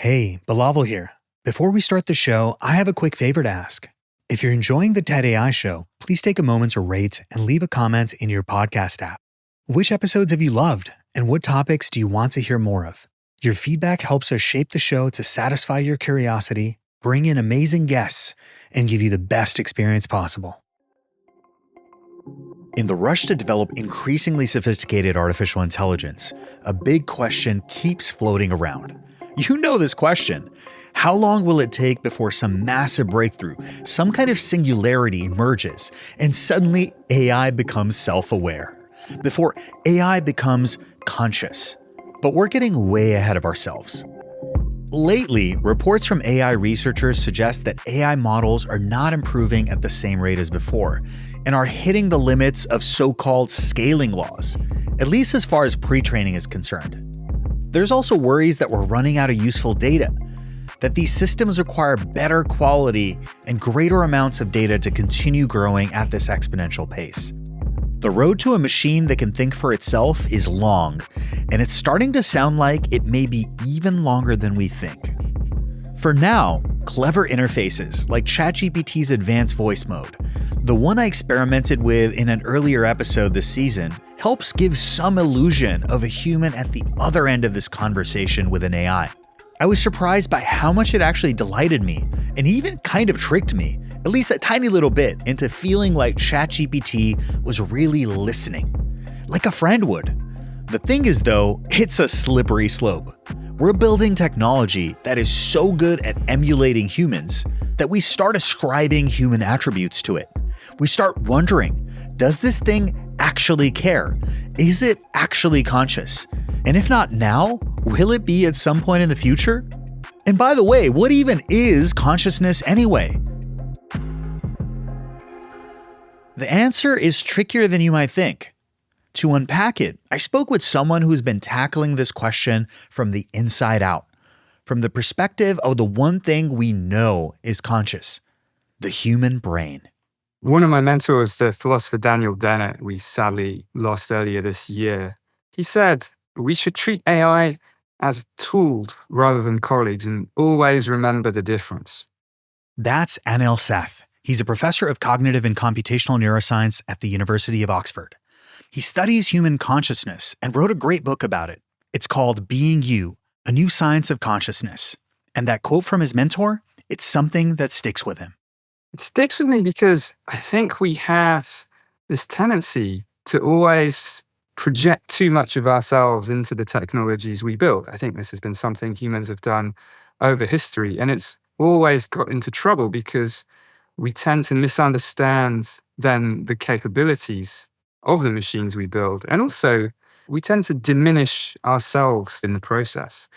Hey, Bilal here. Before we start the show, I have a quick favor to ask. If you're enjoying the TED AI show, please take a moment to rate and leave a comment in your podcast app. Which episodes have you loved, and what topics do you want to hear more of? Your feedback helps us shape the show to satisfy your curiosity, bring in amazing guests, and give you the best experience possible. In the rush to develop increasingly sophisticated artificial intelligence, a big question keeps floating around. You know this question. How long will it take before some massive breakthrough, some kind of singularity emerges, and suddenly AI becomes self-aware? Before AI becomes conscious? But we're getting way ahead of ourselves. Lately, reports from AI researchers suggest that AI models are not improving at the same rate as before, and are hitting the limits of so-called scaling laws, at least as far as pre-training is concerned. There's also worries that we're running out of useful data, that these systems require better quality and greater amounts of data to continue growing at this exponential pace. The road to a machine that can think for itself is long, and it's starting to sound like it may be even longer than we think. For now, clever interfaces like ChatGPT's advanced voice mode, the one I experimented with in an earlier episode this season, helps give some illusion of a human at the other end of this conversation with an AI. I was surprised by how much it actually delighted me, and even kind of tricked me, at least a tiny little bit, into feeling like ChatGPT was really listening, like a friend would. The thing is though, it's a slippery slope. We're building technology that is so good at emulating humans that we start ascribing human attributes to it. We start wondering, does this thing actually care? Is it actually conscious? And if not now, will it be at some point in the future? And by the way, what even is consciousness anyway? The answer is trickier than you might think. To unpack it, I spoke with someone who's been tackling this question from the inside out, from the perspective of the one thing we know is conscious, the human brain. One of my mentors, the philosopher Daniel Dennett, we sadly lost earlier this year. He said we should treat AI as tools rather than colleagues and always remember the difference. That's Anil Seth. He's a professor of cognitive and computational neuroscience at the University of Oxford. He studies human consciousness and wrote a great book about it. It's called Being You, A New Science of Consciousness. And that quote from his mentor, it's something that sticks with him. It sticks with me because I think we have this tendency to always project too much of ourselves into the technologies we build. I think this has been something humans have done over history, and it's always got into trouble because we tend to misunderstand then the capabilities of the machines we build. And also, we tend to diminish ourselves in the process.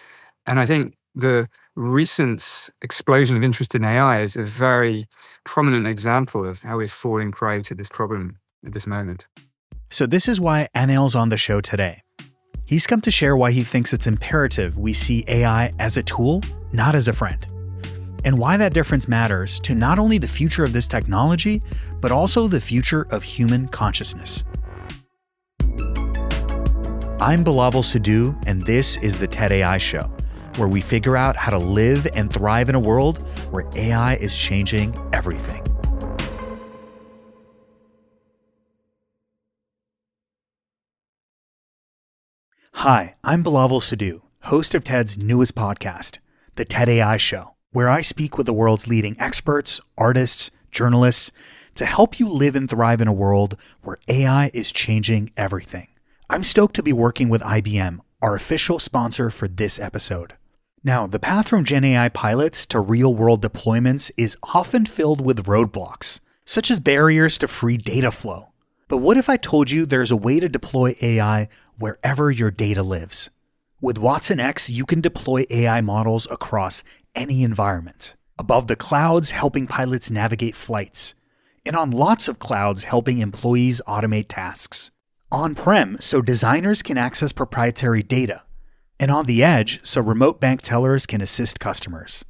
And I think the recent explosion of interest in AI is a very prominent example of how we're falling prey to this problem at this moment. So this is why Anil's on the show today. He's come to share why he thinks it's imperative we see AI as a tool, not as a friend, and why that difference matters to not only the future of this technology, but also the future of human consciousness. I'm Bilal Sidhu, and this is the TED AI Show, where we figure out how to live and thrive in a world where AI is changing everything. Hi, I'm Bilal Sidhu, host of TED's newest podcast, the TED AI Show, where I speak with the world's leading experts, artists, journalists, to help you live and thrive in a world where AI is changing everything. I'm stoked to be working with IBM, our official sponsor for this episode. Now, the path from Gen AI pilots to real-world deployments is often filled with roadblocks, such as barriers to free data flow. But what if I told you there's a way to deploy AI wherever your data lives? With Watson X, you can deploy AI models across any environment. Above the clouds, helping pilots navigate flights. And on lots of clouds, helping employees automate tasks. On-prem, so designers can access proprietary data. And on the edge, so remote bank tellers can assist customers.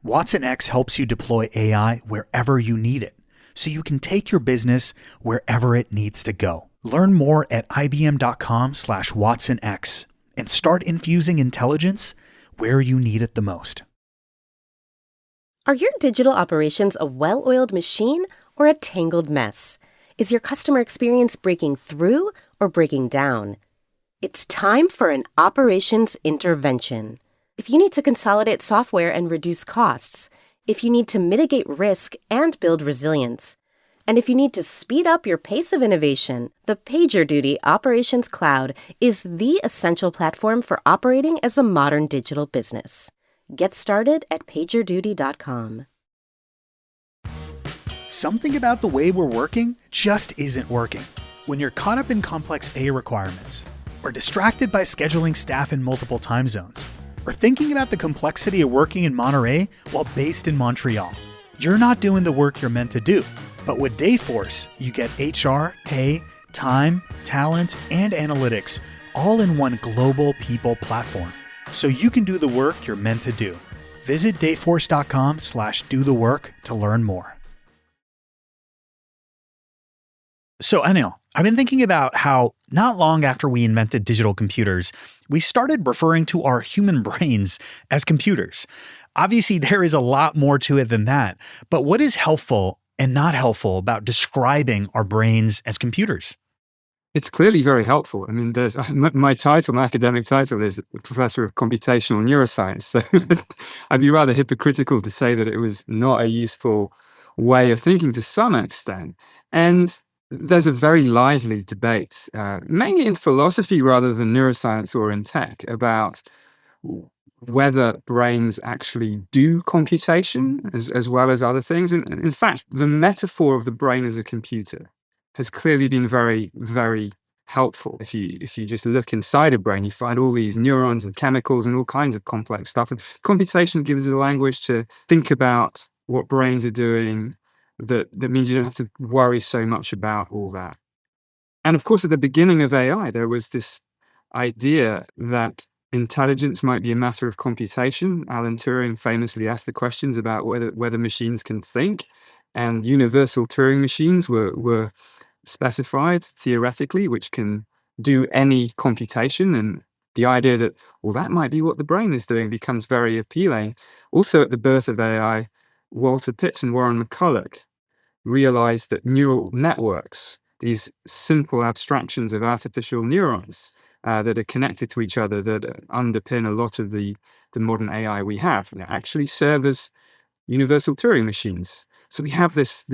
Watson X helps you deploy AI wherever you need it, so you can take your business wherever it needs to go. Learn more at ibm.com/WatsonX and start infusing intelligence where you need it the most. Are your digital operations a well-oiled machine or a tangled mess? Is your customer experience breaking through or breaking down? It's time for an operations intervention. If you need to consolidate software and reduce costs, if you need to mitigate risk and build resilience, and if you need to speed up your pace of innovation, the PagerDuty Operations Cloud is the essential platform for operating as a modern digital business. Get started at pagerduty.com. Something about the way we're working just isn't working. When you're caught up in complex pay requirements, or distracted by scheduling staff in multiple time zones, or thinking about the complexity of working in Monterey while based in Montreal, you're not doing the work you're meant to do. But with Dayforce, you get HR, pay, time, talent, and analytics all in one global people platform. So you can do the work you're meant to do. Visit dayforce.com/do-the-work to learn more. So Anil, I've been thinking about how not long after we invented digital computers, we started referring to our human brains as computers. Obviously, there is a lot more to it than that, but what is helpful and not helpful about describing our brains as computers? It's clearly very helpful. I mean, there's my title, my academic title is Professor of Computational Neuroscience. So I'd be rather hypocritical to say that it was not a useful way of thinking to some extent. And there's a very lively debate, mainly in philosophy rather than neuroscience or in tech, about whether brains actually do computation as well as other things. And in fact, the metaphor of the brain as a computer has clearly been very, very helpful. If you just look inside a brain, you find all these neurons and chemicals and all kinds of complex stuff. And computation gives us a language to think about what brains are doing. That means you don't have to worry so much about all that. And of course, at the beginning of AI, there was this idea that intelligence might be a matter of computation. Alan Turing famously asked the questions about whether machines can think, and universal Turing machines were specified theoretically, which can do any computation. And the idea that, well, that might be what the brain is doing becomes very appealing. Also, at the birth of AI, Walter Pitts and Warren McCulloch realized that neural networks, these simple abstractions of artificial neurons that are connected to each other, that underpin a lot of the modern AI we have, actually serve as universal Turing machines. So we have this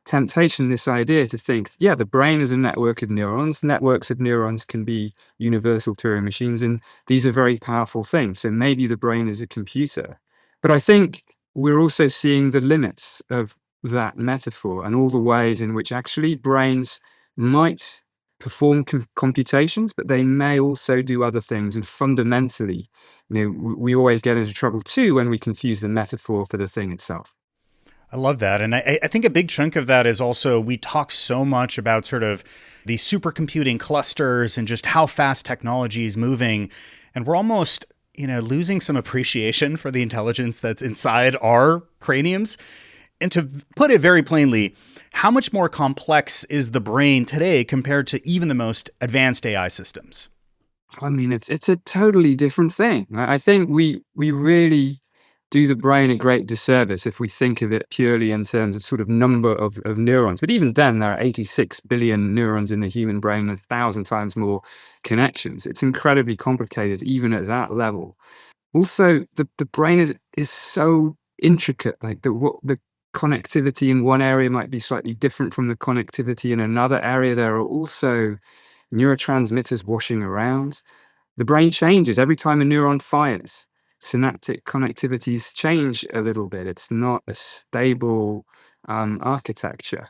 temptation, this idea to think, yeah, the brain is a network of neurons. Networks of neurons can be universal Turing machines, and these are very powerful things. So maybe the brain is a computer. But I think we're also seeing the limits of that metaphor and all the ways in which actually brains might perform computations, but they may also do other things. And fundamentally, we always get into trouble too when we confuse the metaphor for the thing itself. I love that. And I think a big chunk of that is also we talk so much about sort of these supercomputing clusters and just how fast technology is moving. And we're almost, losing some appreciation for the intelligence that's inside our craniums. And to put it very plainly, how much more complex is the brain today compared to even the most advanced AI systems? I mean, it's a totally different thing. I think we really do the brain a great disservice if we think of it purely in terms of sort of number of neurons. But even then, there are 86 billion neurons in the human brain and 1,000 times more connections. It's incredibly complicated, even at that level. Also, the brain is so intricate, like the connectivity in one area might be slightly different from the connectivity in another area. There are also neurotransmitters washing around. The brain changes every time a neuron fires. Synaptic connectivities change a little bit. It's not a stable architecture.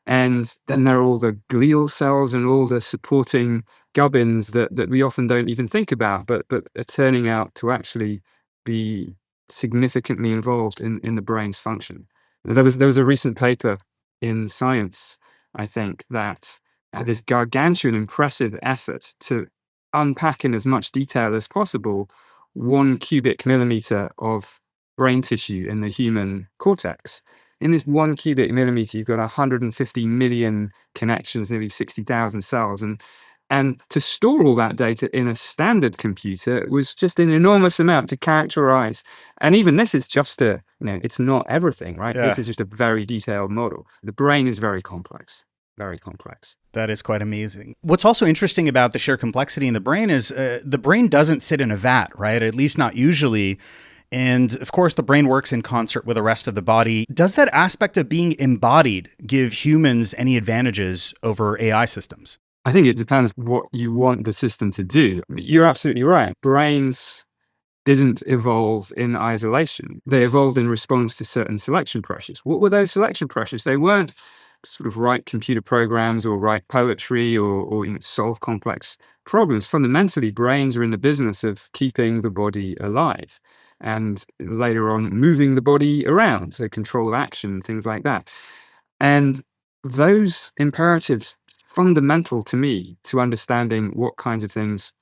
And then there are all the glial cells and all the supporting gubbins that we often don't even think about, but are turning out to actually be significantly involved in the brain's function. There was a recent paper in Science, I think, that had this gargantuan, impressive effort to unpack in as much detail as possible 1 cubic millimeter of brain tissue in the human cortex. In this 1 cubic millimeter, you've got 150 million connections, nearly 60,000 cells. And And to store all that data in a standard computer was just an enormous amount to characterize. And even this is just it's not everything, right? Yeah. This is just a very detailed model. The brain is very complex, very complex. That is quite amazing. What's also interesting about the sheer complexity in the brain is the brain doesn't sit in a vat, right? At least not usually. And of course, the brain works in concert with the rest of the body. Does that aspect of being embodied give humans any advantages over AI systems? I think it depends what you want the system to do. You're absolutely right. Brains didn't evolve in isolation. They evolved in response to certain selection pressures. What were those selection pressures? They weren't sort of write computer programs or write poetry or solve complex problems. Fundamentally, brains are in the business of keeping the body alive and later on moving the body around, so control of action, things like that. And those imperatives, fundamental to me, to understanding what kinds of things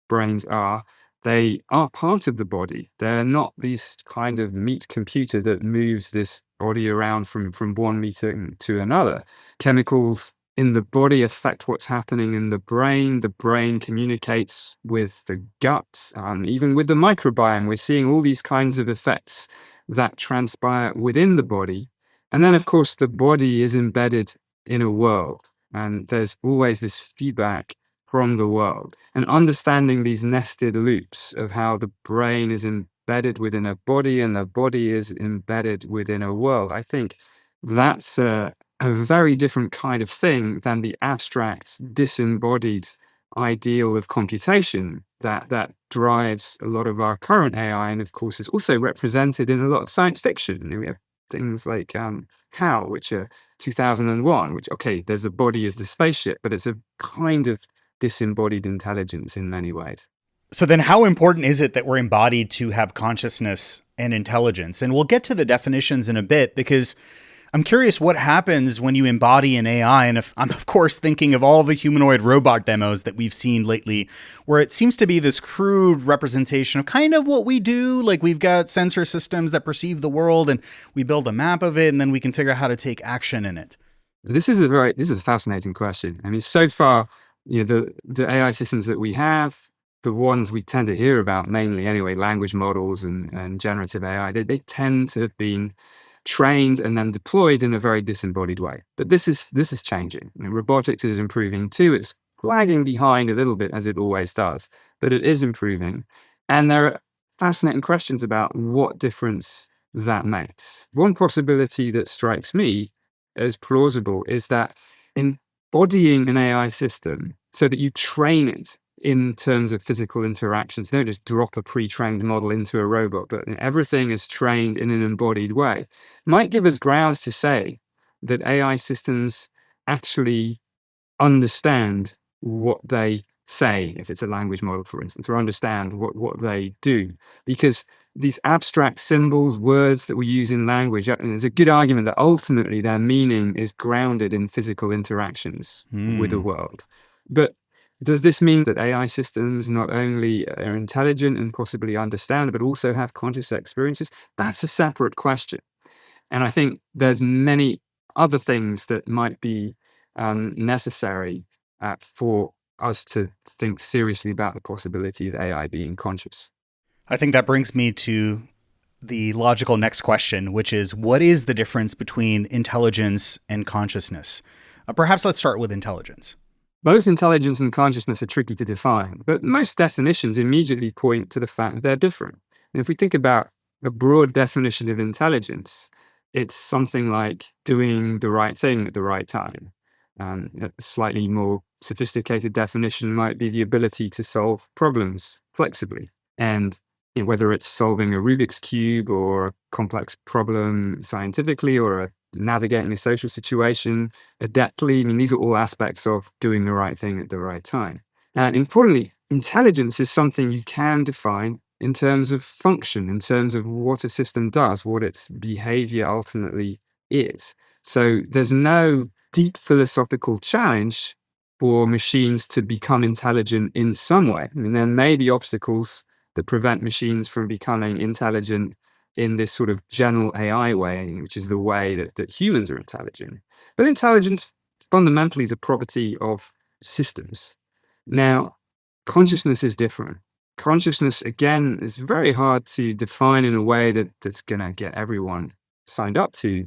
brains are, they are part of the body. They're not these kind of meat computer that moves this body around from one meeting to another. Chemicals in the body affect what's happening in the brain. The brain communicates with the gut, even with the microbiome. We're seeing all these kinds of effects that transpire within the body. And then, of course, the body is embedded in a world, and there's always this feedback from the world. And understanding these nested loops of how the brain is embedded within a body and the body is embedded within a world, I think that's a very different kind of thing than the abstract, disembodied ideal of computation that drives a lot of our current AI, and of course is also represented in a lot of science fiction. We have things like HAL, which are 2001, which, okay, there's a body as the spaceship, but it's a kind of disembodied intelligence in many ways. So then how important is it that we're embodied to have consciousness and intelligence? And we'll get to the definitions in a bit, because I'm curious what happens when you embody an AI. And if I'm, of course, thinking of all the humanoid robot demos that we've seen lately, where it seems to be this crude representation of kind of what we do. Like, we've got sensor systems that perceive the world and we build a map of it, and then we can figure out how to take action in it. This is a fascinating question. I mean, so far, the AI systems that we have, the ones we tend to hear about mainly anyway, language models and generative AI, they tend to have been trained and then deployed in a very disembodied way. But this is changing. Robotics is improving too. It's lagging behind a little bit, as it always does, but it is improving. And there are fascinating questions about what difference that makes. One possibility that strikes me as plausible is that embodying an AI system so that you train it in terms of physical interactions, don't just drop a pre-trained model into a robot, but everything is trained in an embodied way, might give us grounds to say that AI systems actually understand what they say, if it's a language model, for instance, or understand what they do. Because these abstract symbols, words that we use in language, and there's a good argument that ultimately their meaning is grounded in physical interactions with the world. But does this mean that AI systems not only are intelligent and possibly understand, but also have conscious experiences? That's a separate question. And I think there's many other things that might be necessary for us to think seriously about the possibility of AI being conscious. I think that brings me to the logical next question, which is, what is the difference between intelligence and consciousness? Perhaps let's start with intelligence. Both intelligence and consciousness are tricky to define, but most definitions immediately point to the fact that they're different. And if we think about a broad definition of intelligence, it's something like doing the right thing at the right time. A slightly more sophisticated definition might be the ability to solve problems flexibly. And whether it's solving a Rubik's Cube or a complex problem scientifically, or navigating a social situation adeptly, I mean, these are all aspects of doing the right thing at the right time. And importantly, intelligence is something you can define in terms of function, in terms of what a system does, what its behavior ultimately is. So there's no deep philosophical challenge for machines to become intelligent in some way. I mean, there may be obstacles that prevent machines from becoming intelligent in this sort of general AI way, which is the way that humans are intelligent. But intelligence fundamentally is a property of systems. Now, consciousness is different. Consciousness, again, is very hard to define in a way that's going to get everyone signed up to.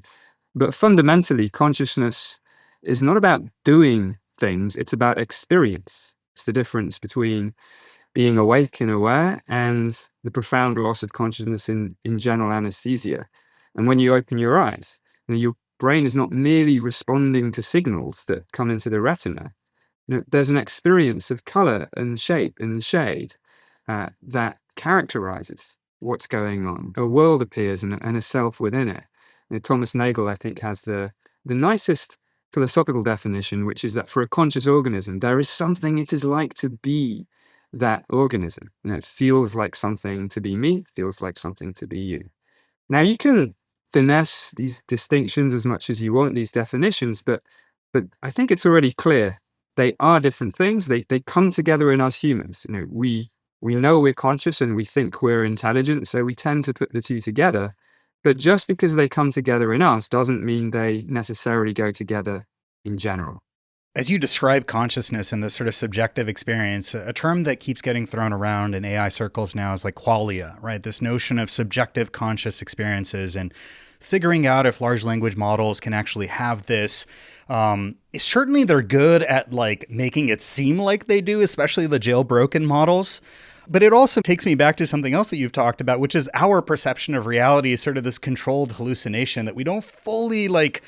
But fundamentally, consciousness is not about doing things, it's about experience. It's the difference between being awake and aware and the profound loss of consciousness in general anesthesia. And when you open your eyes, your brain is not merely responding to signals that come into the retina. There's an experience of color and shape and shade that characterizes what's going on. A world appears and a self within it. Thomas Nagel, I think, has the nicest philosophical definition, which is that for a conscious organism, there is something it is like to be that organism. It feels like something to be me, feels like something to be you. Now, you can finesse these distinctions as much as you want, these definitions, but I think it's already clear they are different things. They come together in us humans. We know we're conscious and we think we're intelligent, so we tend to put the two together. But just because they come together in us doesn't mean they necessarily go together in general. As you describe consciousness and this sort of subjective experience, a term that keeps getting thrown around in AI circles now is like qualia, right? This notion of subjective conscious experiences and figuring out if large language models can actually have this. Certainly they're good at like making it seem like they do, especially the jailbroken models. But it also takes me back to something else that you've talked about, which is our perception of reality is sort of this controlled hallucination that we don't fully like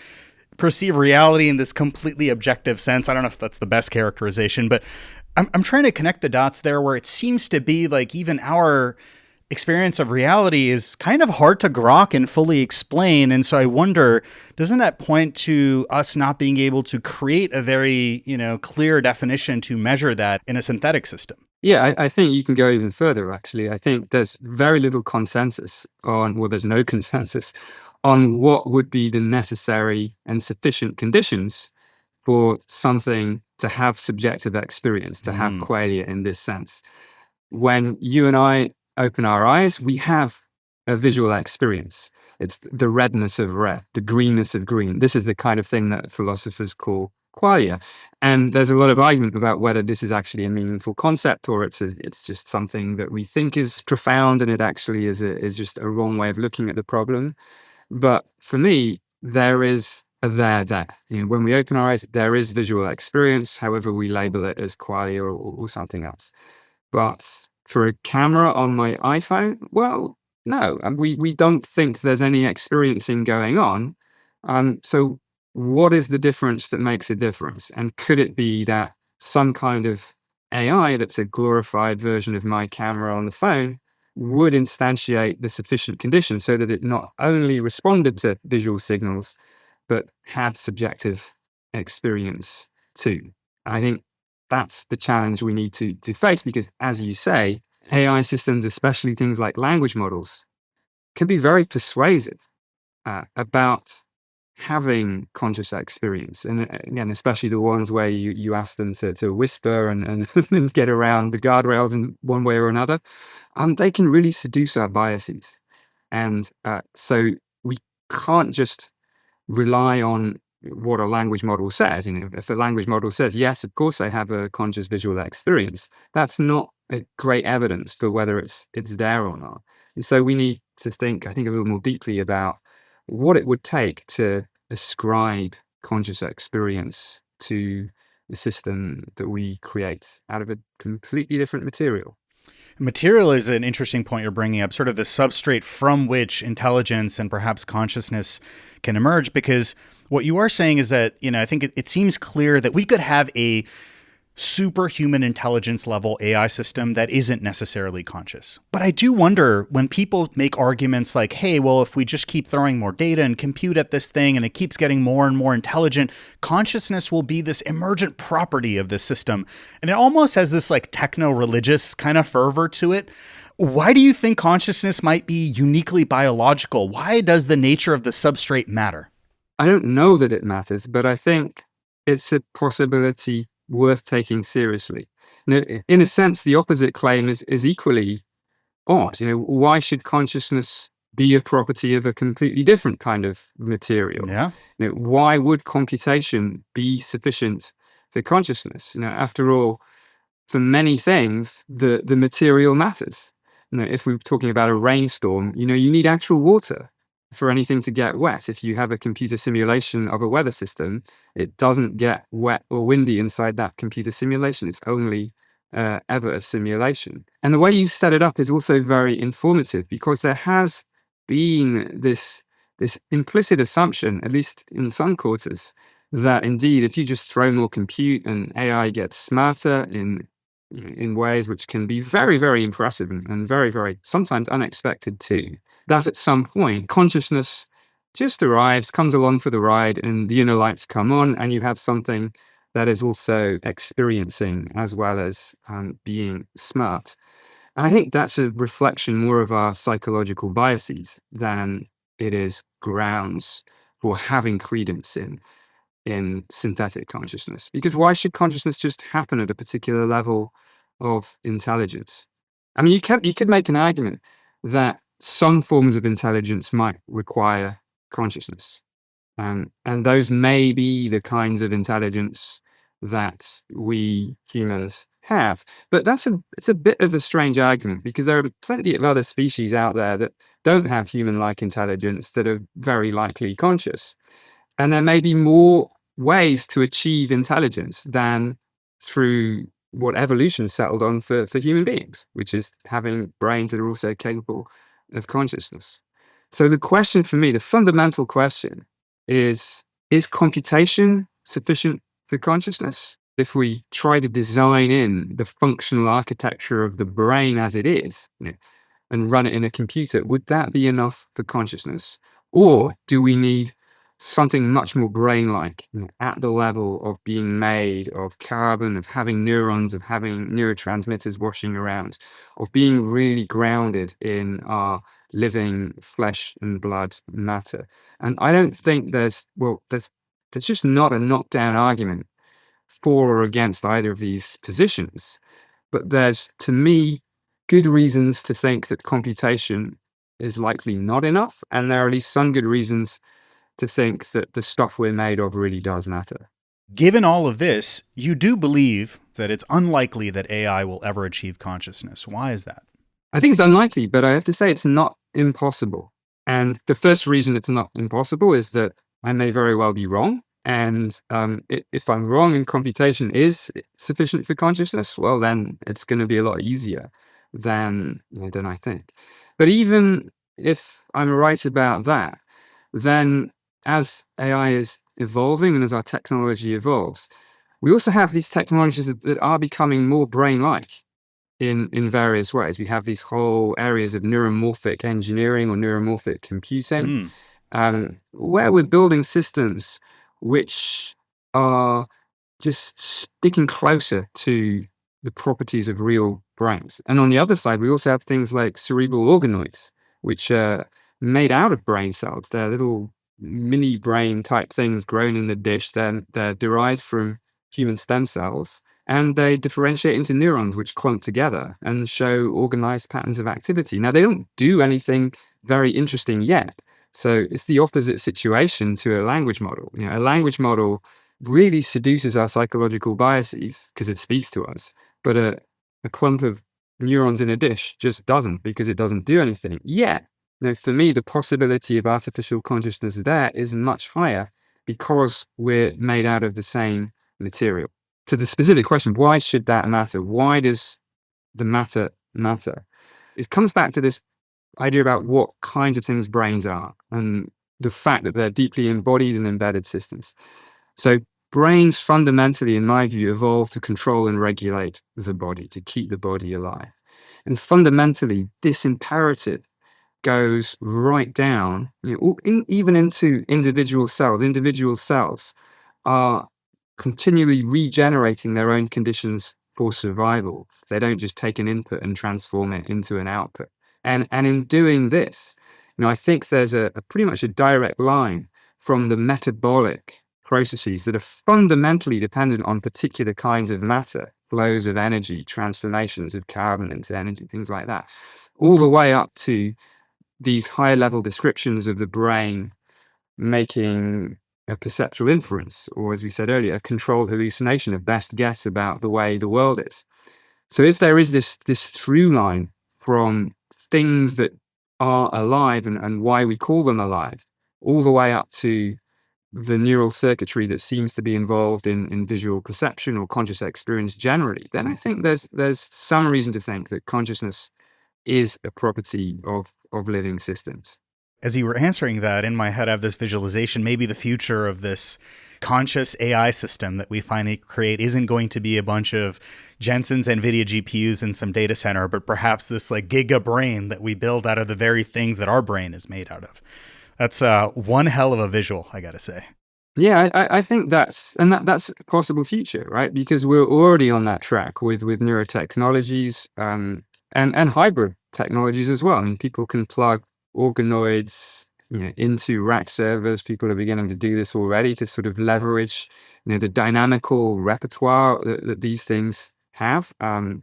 perceive reality in this completely objective sense. I don't know if that's the best characterization, but I'm trying to connect the dots there where it seems to be like even our experience of reality is kind of hard to grok and fully explain. And so I wonder, doesn't that point to us not being able to create a very, clear definition to measure that in a synthetic system? Yeah, I think you can go even further, actually. I think there's very little consensus there's no consensus on what would be the necessary and sufficient conditions for something to have subjective experience, to have qualia in this sense. When you and I open our eyes, we have a visual experience. It's the redness of red, the greenness of green. This is the kind of thing that philosophers call qualia. And there's a lot of argument about whether this is actually a meaningful concept or it's just something that we think is profound and it actually is just a wrong way of looking at the problem. But for me, there is a there. When we open our eyes, there is visual experience, however we label it as qualia or something else. But for a camera on my iPhone, well, no, we don't think there's any experiencing going on. So what is the difference that makes a difference? And could it be that some kind of AI that's a glorified version of my camera on the phone would instantiate the sufficient conditions so that it not only responded to visual signals, but had subjective experience too? I think that's the challenge we need to face because, as you say, AI systems, especially things like language models, can be very persuasive about having conscious experience. And again, especially the ones where you ask them to whisper and get around the guardrails in one way or another, they can really seduce our biases. And so we can't just rely on what a language model says. If a language model says, yes, of course, I have a conscious visual experience, that's not a great evidence for whether it's there or not. And so we need to think, I think, a little more deeply about what it would take to ascribe conscious experience to the system that we create out of a completely different material. Material is an interesting point you're bringing up, sort of the substrate from which intelligence and perhaps consciousness can emerge, because what you are saying is that, I think it seems clear that we could have a superhuman intelligence level AI system that isn't necessarily conscious. But I do wonder when people make arguments like, hey, well, if we just keep throwing more data and compute at this thing and it keeps getting more and more intelligent, consciousness will be this emergent property of this system. And it almost has this like techno-religious kind of fervor to it. Why do you think consciousness might be uniquely biological? Why does the nature of the substrate matter? I don't know that it matters, but I think it's a possibility worth taking seriously. In a sense, the opposite claim is equally odd. Why should consciousness be a property of a completely different kind of material? Yeah. Why would computation be sufficient for consciousness? After all, for many things, the material matters. If we're talking about a rainstorm, you need actual water for anything to get wet. If you have a computer simulation of a weather system, it doesn't get wet or windy inside that computer simulation. It's only ever a simulation. And the way you set it up is also very informative, because there has been this implicit assumption, at least in some quarters, that indeed, if you just throw more compute and AI gets smarter in ways which can be very, very impressive and very, very sometimes unexpected too, that at some point consciousness just arrives, comes along for the ride, and the inner lights come on, and you have something that is also experiencing as well as being smart. And I think that's a reflection more of our psychological biases than it is grounds for having credence in synthetic consciousness. Because why should consciousness just happen at a particular level of intelligence? I mean, you could make an argument that some forms of intelligence might require consciousness. And those may be the kinds of intelligence that we humans have. But it's a bit of a strange argument, because there are plenty of other species out there that don't have human-like intelligence that are very likely conscious. And there may be more ways to achieve intelligence than through what evolution settled on for human beings, which is having brains that are also capable of consciousness. So the question for me, the fundamental question is computation sufficient for consciousness? If we try to design in the functional architecture of the brain as it is, and run it in a computer, would that be enough for consciousness? Or do we need something much more brain-like, at the level of being made of carbon, of having neurons, of having neurotransmitters washing around, of being really grounded in our living flesh and blood matter? And I don't think there's just not a knockdown argument for or against either of these positions. But there's, to me, good reasons to think that computation is likely not enough, and there are at least some good reasons to think that the stuff we're made of really does matter. Given all of this, you do believe that it's unlikely that AI will ever achieve consciousness. Why is that? I think it's unlikely, but I have to say it's not impossible. And the first reason it's not impossible is that I may very well be wrong. And if I'm wrong and computation is sufficient for consciousness, well, then it's going to be a lot easier than I think. But even if I'm right about that, then as AI is evolving and as our technology evolves, we also have these technologies that are becoming more brain-like in various ways. We have these whole areas of neuromorphic engineering or neuromorphic computing, where we're building systems which are just sticking closer to the properties of real brains. And on the other side, we also have things like cerebral organoids, which are made out of brain cells. They're little mini brain type things grown in the dish. They're derived from human stem cells, and they differentiate into neurons, which clump together and show organized patterns of activity. Now, they don't do anything very interesting yet. So it's the opposite situation to a language model. A language model really seduces our psychological biases because it speaks to us, but a clump of neurons in a dish just doesn't, because it doesn't do anything. Yet, for me, the possibility of artificial consciousness there is much higher because we're made out of the same material. To the specific question, why should that matter? Why does the matter matter? It comes back to this idea about what kinds of things brains are and the fact that they're deeply embodied and embedded systems. So brains fundamentally, in my view, evolved to control and regulate the body, to keep the body alive. And fundamentally, this imperative goes right down, even into individual cells. Individual cells are continually regenerating their own conditions for survival. They don't just take an input and transform it into an output. And in doing this, I think there's a pretty much a direct line from the metabolic processes that are fundamentally dependent on particular kinds of matter, flows of energy, transformations of carbon into energy, things like that, all the way up to these higher level descriptions of the brain making a perceptual inference, or as we said earlier, a controlled hallucination, a best guess about the way the world is. So if there is this through line from things that are alive and why we call them alive, all the way up to the neural circuitry that seems to be involved in visual perception or conscious experience generally, then I think there's some reason to think that consciousness is a property of living systems. As you were answering that, in my head, I have this visualization. Maybe the future of this conscious AI system that we finally create isn't going to be a bunch of Jensen's NVIDIA GPUs in some data center, but perhaps this like giga brain that we build out of the very things that our brain is made out of. That's one hell of a visual, I got to say. Yeah, I think that's a possible future, right? Because we're already on that track with neurotechnologies and hybrid technologies as well. And people can plug organoids, into rack servers. People are beginning to do this already to sort of leverage, the dynamical repertoire that these things have. And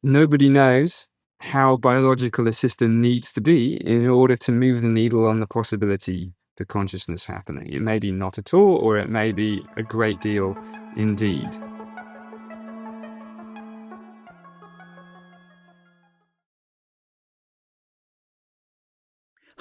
nobody knows how biological a system needs to be in order to move the needle on the possibility for consciousness happening. It may be not at all, or it may be a great deal indeed.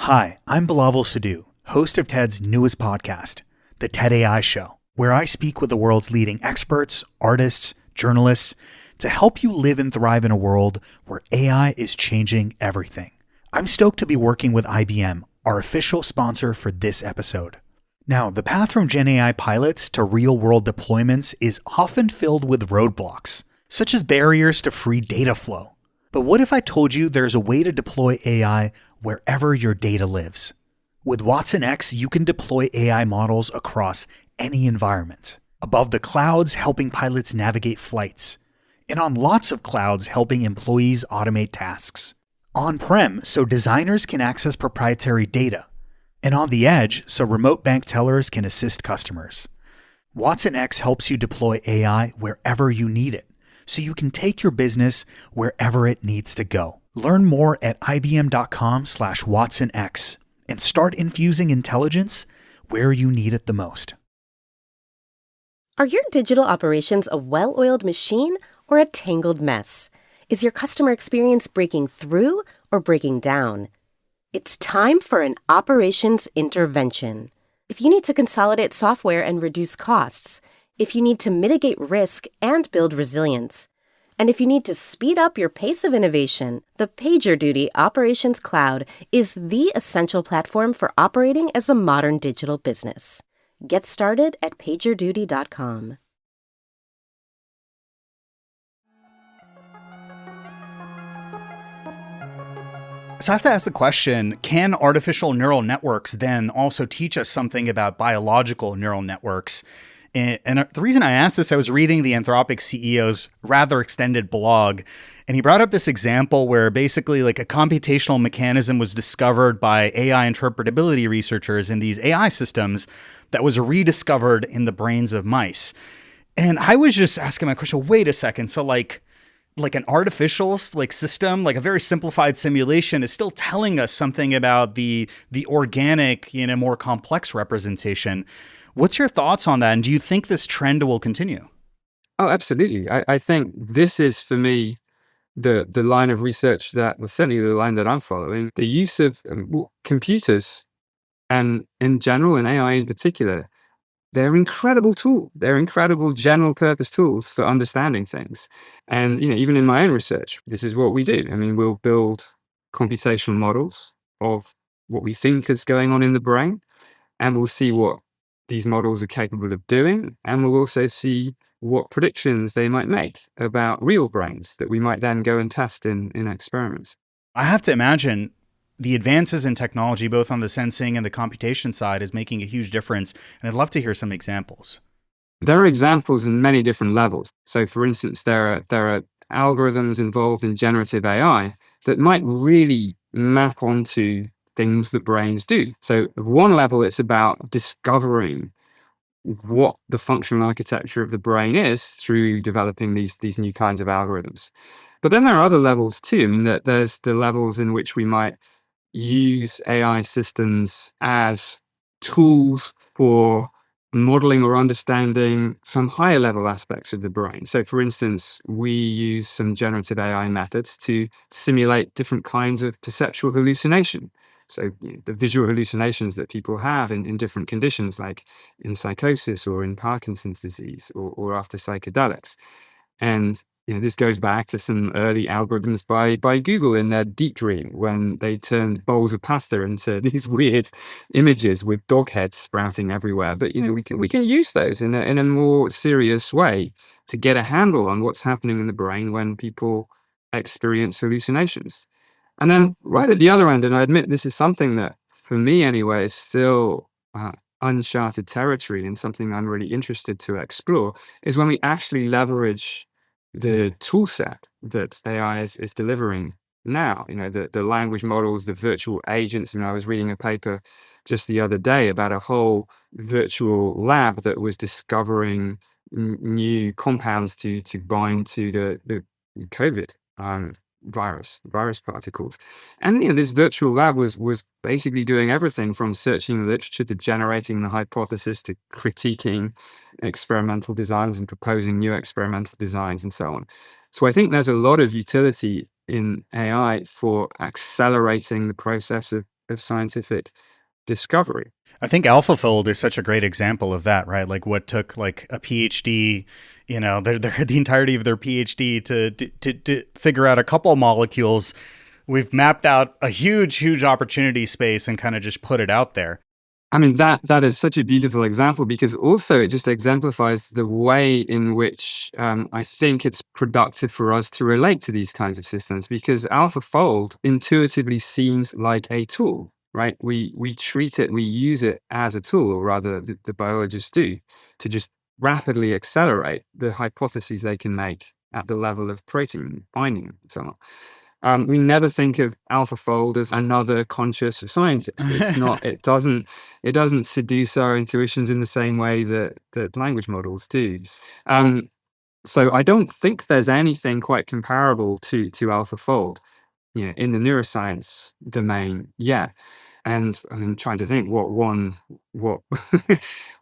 Hi, I'm Bilaval Sidhu, host of TED's newest podcast, the TED AI Show, where I speak with the world's leading experts, artists, journalists, to help you live and thrive in a world where AI is changing everything. I'm stoked to be working with IBM, our official sponsor for this episode. Now, the path from Gen AI pilots to real-world deployments is often filled with roadblocks, such as barriers to free data flow. But what if I told you there's a way to deploy AI wherever your data lives? With Watson X, you can deploy AI models across any environment. Above the clouds, helping pilots navigate flights. And on lots of clouds, helping employees automate tasks. On-prem, so designers can access proprietary data. And on the edge, so remote bank tellers can assist customers. Watson X helps you deploy AI wherever you need it, so you can take your business wherever it needs to go. Learn more at ibm.com/WatsonX and start infusing intelligence where you need it the most. Are your digital operations a well-oiled machine or a tangled mess? Is your customer experience breaking through or breaking down? It's time for an operations intervention. If you need to consolidate software and reduce costs, if you need to mitigate risk and build resilience, and if you need to speed up your pace of innovation, the PagerDuty Operations Cloud is the essential platform for operating as a modern digital business. Get started at pagerduty.com. So I have to ask the question, can artificial neural networks then also teach us something about biological neural networks? And the reason I asked this, I was reading the Anthropic CEO's rather extended blog, and he brought up this example where basically like a computational mechanism was discovered by AI interpretability researchers in these AI systems that was rediscovered in the brains of mice. And I was just asking my question, wait a second, so like an artificial system, like a very simplified simulation is still telling us something about the organic, more complex representation. What's your thoughts on that? And do you think this trend will continue? Oh, absolutely. I think this is, for me, the line of research that was certainly the line that I'm following. The use of computers, and in general, and AI in particular, they're incredible tools. They're incredible general purpose tools for understanding things. And, even in my own research, this is what we do. I mean, we'll build computational models of what we think is going on in the brain, and we'll see what these models are capable of doing. And we'll also see what predictions they might make about real brains that we might then go and test in experiments. I have to imagine the advances in technology, both on the sensing and the computation side, is making a huge difference. And I'd love to hear some examples. There are examples in many different levels. So, for instance, there are algorithms involved in generative AI that might really map onto things that brains do. So, at one level, it's about discovering what the functional architecture of the brain is through developing these new kinds of algorithms. But then there are other levels too. I mean, that there's the levels in which we might use AI systems as tools for modeling or understanding some higher level aspects of the brain. So, for instance, we use some generative AI methods to simulate different kinds of perceptual hallucination. So, the visual hallucinations that people have in different conditions, like in psychosis or in Parkinson's disease or after psychedelics. And this goes back to some early algorithms by Google in their Deep Dream, when they turned bowls of pasta into these weird images with dog heads sprouting everywhere. But we can use those in a more serious way to get a handle on what's happening in the brain when people experience hallucinations. And then right at the other end, and I admit this is something that, for me anyway, is still uncharted territory and something I'm really interested to explore, is when we actually leverage the tool set that AI is delivering now. The language models, the virtual agents. I was reading a paper just the other day about a whole virtual lab that was discovering new compounds to bind to the COVID virus particles. And this virtual lab was basically doing everything from searching the literature to generating the hypothesis to critiquing experimental designs and proposing new experimental designs and so on. So I think there's a lot of utility in AI for accelerating the process of scientific discovery. I think AlphaFold is such a great example of that, right? Like what took like a PhD, the entirety of their PhD to figure out a couple molecules. We've mapped out a huge opportunity space and kind of just put it out there. I mean, that is such a beautiful example, because also it just exemplifies the way in which I think it's productive for us to relate to these kinds of systems, because AlphaFold intuitively seems like a tool, right? We treat it, we use it as a tool, or rather the biologists do, to just rapidly accelerate the hypotheses they can make at the level of protein binding and so on. We never think of AlphaFold as another conscious scientist. It's not. It doesn't seduce our intuitions in the same way that language models do. So I don't think there's anything quite comparable to AlphaFold, in the neuroscience domain yet. And I'm trying to think what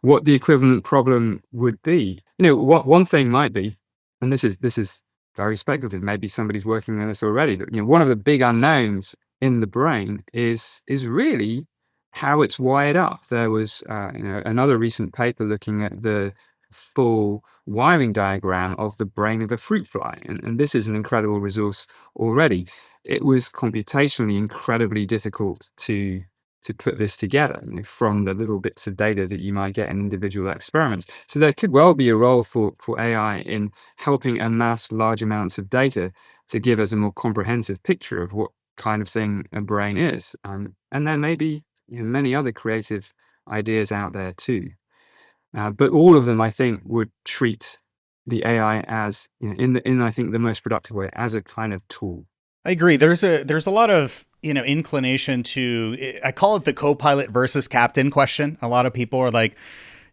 what the equivalent problem would be. What one thing might be, and this is very speculative. Maybe somebody's working on this already. But one of the big unknowns in the brain is really how it's wired up. There was another recent paper looking at the full wiring diagram of the brain of a fruit fly, and this is an incredible resource already. It was computationally incredibly difficult to put this together, from the little bits of data that you might get in individual experiments. So there could well be a role for AI in helping amass large amounts of data to give us a more comprehensive picture of what kind of thing a brain is. And there may be many other creative ideas out there too. But all of them, I think, would treat the AI as, in I think the most productive way, as a kind of tool. I agree. There's a lot of inclination to, I call it the co-pilot versus captain question. A lot of people are like,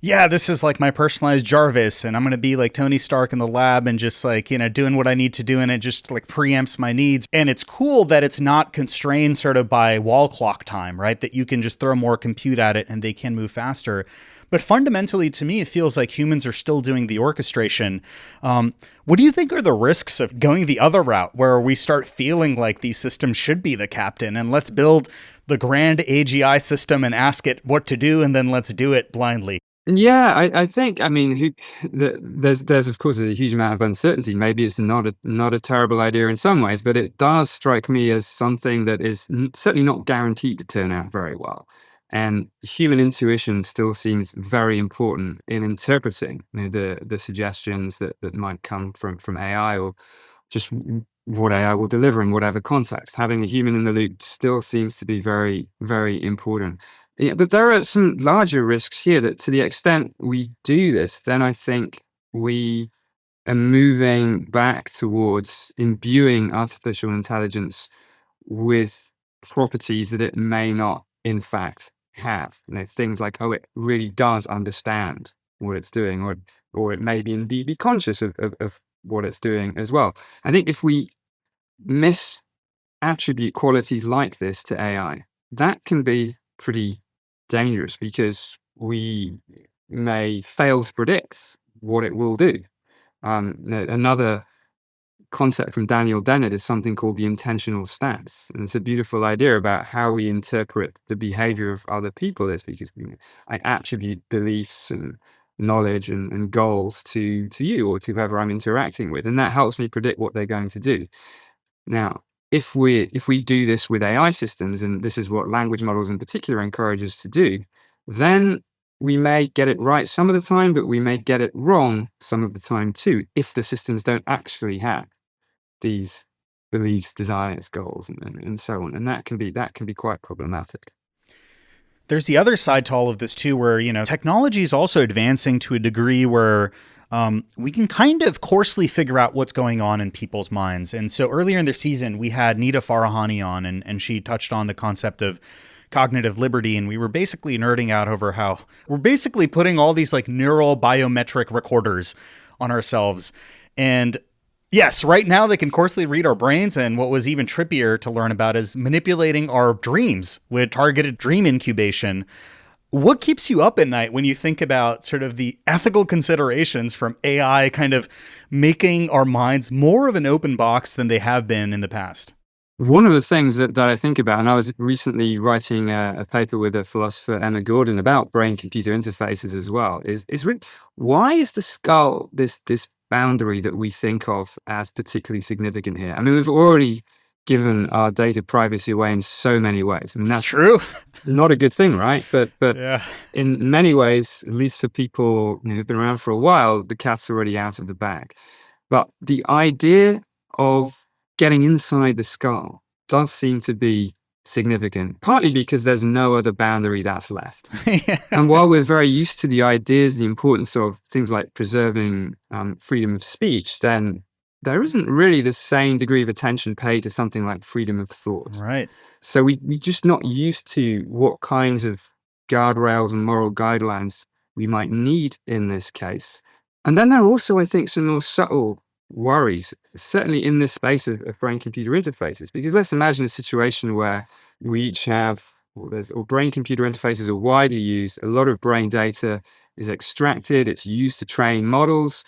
yeah, this is like my personalized Jarvis, and I'm going to be like Tony Stark in the lab and just like, doing what I need to do, and it just like preempts my needs. And it's cool that it's not constrained sort of by wall clock time, right? That you can just throw more compute at it and they can move faster. But fundamentally, to me, it feels like humans are still doing the orchestration. What do you think are the risks of going the other route, where we start feeling like these systems should be the captain, and let's build the grand AGI system and ask it what to do, and then let's do it blindly? Yeah, I think, there's of course a huge amount of uncertainty. Maybe it's not a terrible idea in some ways, but it does strike me as something that is certainly not guaranteed to turn out very well. And human intuition still seems very important in interpreting the suggestions that might come from AI, or just what AI will deliver in whatever context. Having a human in the loop still seems to be very, very important. Yeah, but there are some larger risks here, that to the extent we do this, then I think we are moving back towards imbuing artificial intelligence with properties that it may not, in fact, have. Things like, oh, it really does understand what it's doing, or it may be indeed be conscious of what it's doing as well. I think if we misattribute qualities like this to AI, that can be pretty dangerous, because we may fail to predict what it will do. Another concept from Daniel Dennett is something called the intentional stance. And it's a beautiful idea about how we interpret the behavior of other people. Is because I attribute beliefs and knowledge and goals to you or to whoever I'm interacting with. And that helps me predict what they're going to do. Now, if we do this with AI systems, and this is what language models in particular encourage us to do, then we may get it right some of the time, but we may get it wrong some of the time too, if the systems don't actually have these beliefs, desires, goals, and so on. And that can be quite problematic. There's the other side to all of this too, where, technology is also advancing to a degree where we can kind of coarsely figure out what's going on in people's minds. And so earlier in the season, we had Nita Farahani on, and she touched on the concept of cognitive liberty. And we were basically nerding out over how we're basically putting all these like neural biometric recorders on ourselves. And yes, right now they can coarsely read our brains. And what was even trippier to learn about is manipulating our dreams with targeted dream incubation. What keeps you up at night when you think about sort of the ethical considerations from AI kind of making our minds more of an open box than they have been in the past? One of the things that I think about, and I was recently writing a paper with a philosopher, Emma Gordon, about brain-computer interfaces as well, is really, why is the skull this boundary that we think of as particularly significant here? I mean, we've already given our data privacy away in so many ways. I mean, that's true. Not a good thing, right? But yeah. In many ways, at least for people who've been around for a while, the cat's already out of the bag. But the idea of getting inside the skull does seem to be significant, partly because there's no other boundary that's left. Yeah. And while we're very used to the ideas, the importance of things like preserving freedom of speech, then there isn't really the same degree of attention paid to something like freedom of thought. Right. So we're just not used to what kinds of guardrails and moral guidelines we might need in this case. And then there are also, I think, some more subtle worries, certainly in this space of brain-computer interfaces. Because let's imagine a situation where we each have, or brain-computer interfaces are widely used, a lot of brain data is extracted, it's used to train models,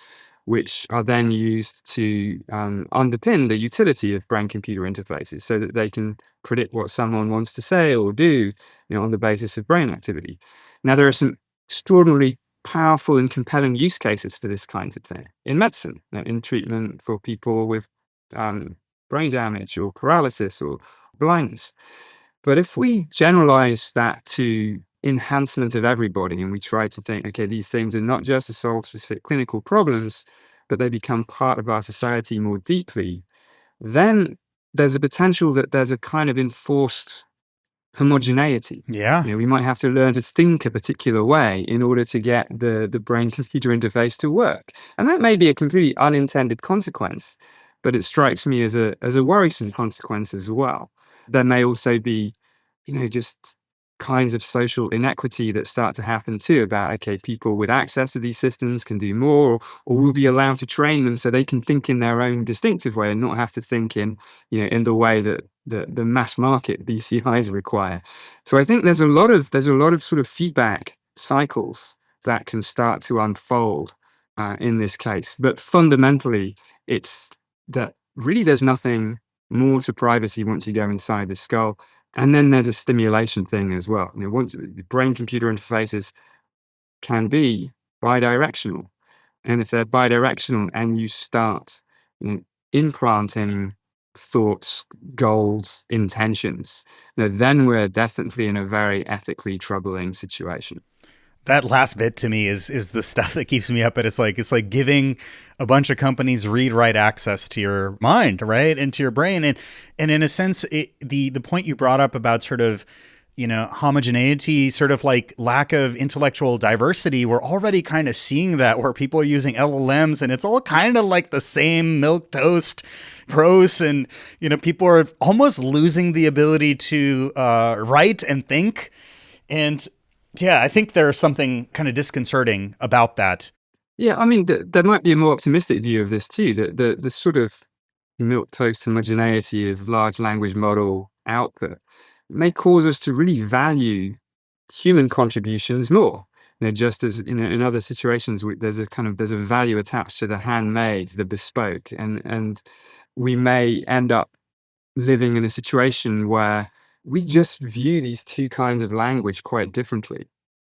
which are then used to underpin the utility of brain-computer interfaces so that they can predict what someone wants to say or do, on the basis of brain activity. Now, there are some extraordinarily powerful and compelling use cases for this kind of thing in medicine, in treatment for people with brain damage or paralysis or blindness. But if we generalize that to enhancement of everybody, and we try to think, okay, these things are not just to solve specific clinical problems, but they become part of our society more deeply, then there's a potential that there's a kind of enforced homogeneity. Yeah. We might have to learn to think a particular way in order to get the brain-computer interface to work. And that may be a completely unintended consequence, but it strikes me as a worrisome consequence as well. There may also be, just kinds of social inequity that start to happen too about, okay, people with access to these systems can do more, or will be allowed to train them so they can think in their own distinctive way and not have to think in the way that the mass market BCIs require. So I think there's a lot of sort of feedback cycles that can start to unfold in this case. But fundamentally, it's that really there's nothing more to privacy once you go inside the skull. And then there's a stimulation thing as well. Once brain-computer interfaces can be bidirectional. And if they're bidirectional and you start implanting thoughts, goals, intentions, then we're definitely in a very ethically troubling situation. That last bit to me is the stuff that keeps me up. But it's like giving a bunch of companies read-write access to your mind, right, and to your brain, and in a sense, the point you brought up about sort of homogeneity, sort of like lack of intellectual diversity. We're already kind of seeing that where people are using LLMs, and it's all kind of like the same milquetoast prose, and people are almost losing the ability to write and think, and yeah, I think there's something kind of disconcerting about that. Yeah, I mean, there might be a more optimistic view of this too, that the sort of milquetoast homogeneity of large language model output may cause us to really value human contributions more. Just as in other situations, there's a value attached to the handmade, the bespoke, and we may end up living in a situation where we just view these two kinds of language quite differently.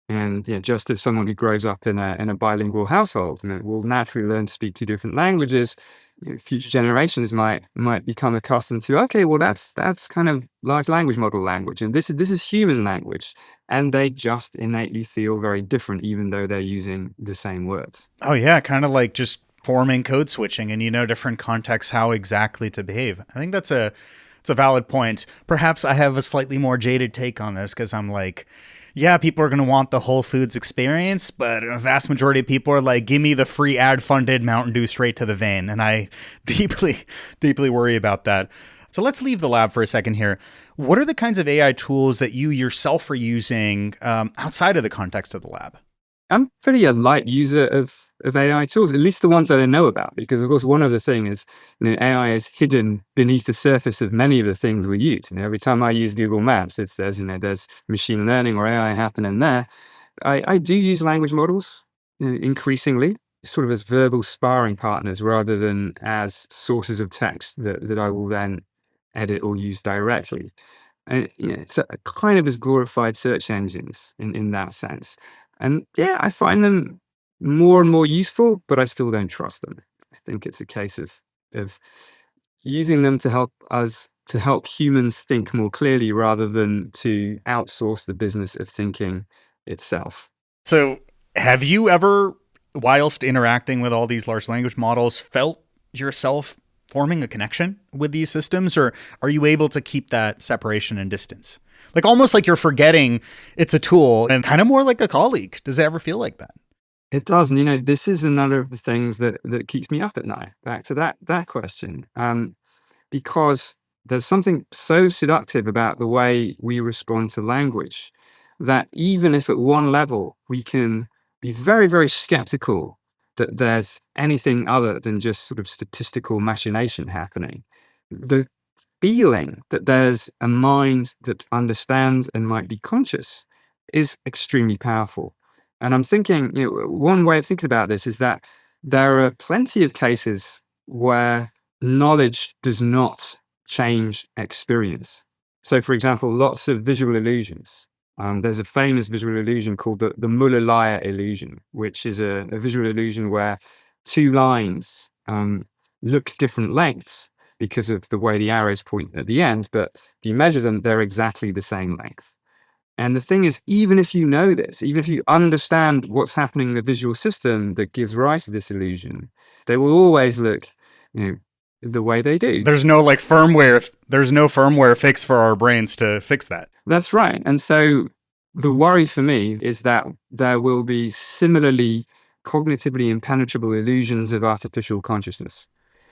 And just as someone who grows up in a bilingual household, will naturally learn to speak two different languages, future generations might become accustomed to, okay, well that's kind of large language model language, and this is human language, and they just innately feel very different, even though they're using the same words. Oh yeah, kind of like just forming code switching and different contexts how exactly to behave. I think it's a valid point. Perhaps I have a slightly more jaded take on this because I'm like, yeah, people are going to want the Whole Foods experience, but a vast majority of people are like, give me the free ad-funded Mountain Dew straight to the vein. And I deeply, deeply worry about that. So let's leave the lab for a second here. What are the kinds of AI tools that you yourself are using outside of the context of the lab? I'm pretty a light user of AI tools, at least the ones that I know about, because of course one of the things is AI is hidden beneath the surface of many of the things we use. Every time I use Google Maps, there's machine learning or AI happening there. I do use language models increasingly, sort of as verbal sparring partners rather than as sources of text that I will then edit or use directly. And it's a kind of as glorified search engines in that sense. And I find them more and more useful, but I still don't trust them. I think it's a case of using them to help humans think more clearly rather than to outsource the business of thinking itself. So have you ever, whilst interacting with all these large language models, felt yourself forming a connection with these systems, or are you able to keep that separation and distance? Like almost like you're forgetting it's a tool and kind of more like a colleague. Does it ever feel like that? It does. And, this is another of the things that keeps me up at night. Back to that question. Because there's something so seductive about the way we respond to language that even if at one level we can be very, very skeptical that there's anything other than just sort of statistical machination happening, the feeling that there's a mind that understands and might be conscious is extremely powerful. And I'm thinking, one way of thinking about this is that there are plenty of cases where knowledge does not change experience. So, for example, lots of visual illusions. There's a famous visual illusion called the Muller-Lyer illusion, which is a visual illusion where two lines look different lengths because of the way the arrows point at the end, but if you measure them, they're exactly the same length. And the thing is, even if you know this, even if you understand what's happening in the visual system that gives rise to this illusion, they will always look, the way they do. There's no firmware fix for our brains to fix that. That's right. And so the worry for me is that there will be similarly cognitively impenetrable illusions of artificial consciousness.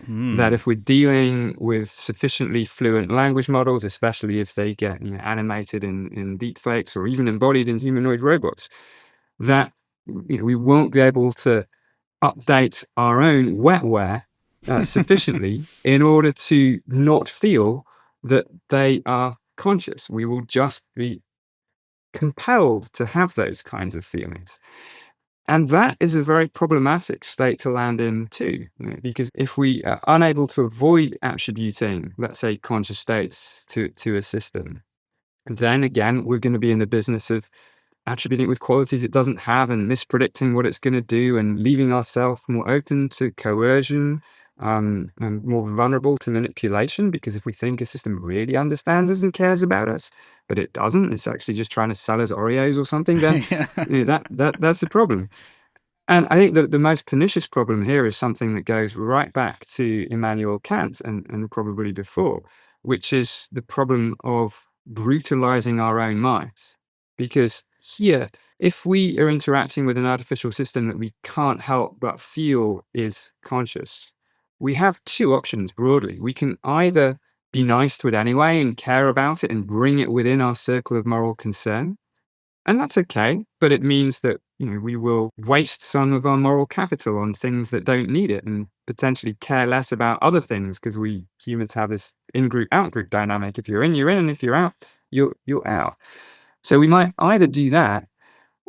That if we're dealing with sufficiently fluent language models, especially if they get animated in deepfakes or even embodied in humanoid robots, that we won't be able to update our own wetware sufficiently in order to not feel that they are conscious. We will just be compelled to have those kinds of feelings. And that is a very problematic state to land in too, because if we are unable to avoid attributing, let's say, conscious states to a system, then again, we're going to be in the business of attributing it with qualities it doesn't have and mispredicting what it's going to do and leaving ourselves more open to coercion and more vulnerable to manipulation, because if we think a system really understands us and cares about us, but it doesn't, it's actually just trying to sell us Oreos or something, then that's a problem. And I think that the most pernicious problem here is something that goes right back to Immanuel Kant and probably before, which is the problem of brutalizing our own minds. Because here, if we are interacting with an artificial system that we can't help but feel is conscious, we have two options broadly. We can either be nice to it anyway and care about it and bring it within our circle of moral concern. And that's okay, but it means that we will waste some of our moral capital on things that don't need it and potentially care less about other things, because we humans have this in-group, out-group dynamic. If you're in, you're in, and if you're out, you're out. So we might either do that,